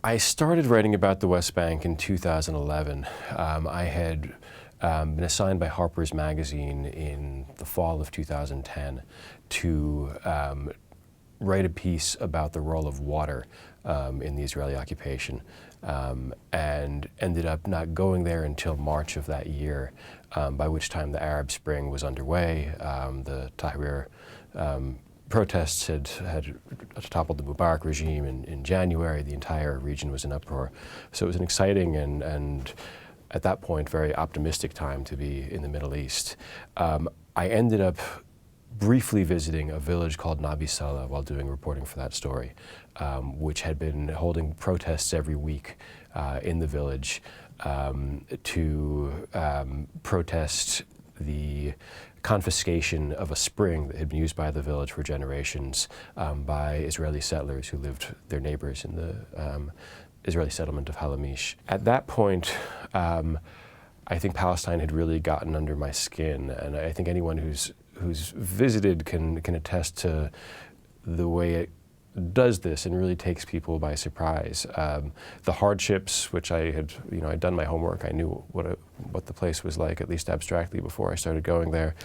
I started writing about the West Bank in 2011. I had been assigned by Harper's Magazine in the fall of 2010 to write a piece about the role of water in the Israeli occupation, and ended up not going there until March of that year, by which time the Arab Spring was underway. The Tahrir protests had toppled the Mubarak regime in January. The entire region was in uproar. So it was an exciting and at that point, very optimistic time to be in the Middle East. I ended up briefly visiting a village called Nabi Saleh while doing reporting for that story, which had been holding protests every week in the village to protest the confiscation of a spring that had been used by the village for generations by Israeli settlers who lived their neighbors in the Israeli settlement of Halamish. At that point, I think Palestine had really gotten under my skin, and I think anyone who's visited can attest to the way it does this and really takes people by surprise. The hardships, which I'd done my homework. I knew what the place was like, at least abstractly, before I started going there.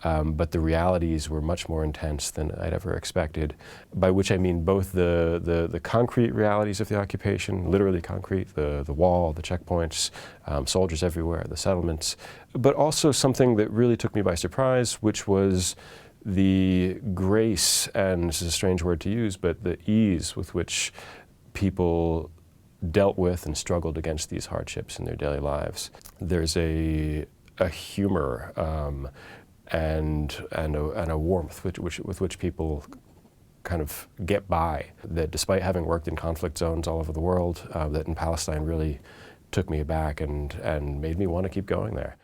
But the realities were much more intense than I'd ever expected. By which I mean both the concrete realities of the occupation, literally concrete, the wall, the checkpoints, soldiers everywhere, the settlements, but also something that really took me by surprise, which was the grace, and this is a strange word to use, but the ease with which people dealt with and struggled against these hardships in their daily lives. There's a humor and a warmth with which people kind of get by, that despite having worked in conflict zones all over the world, that in Palestine really took me aback and made me want to keep going there.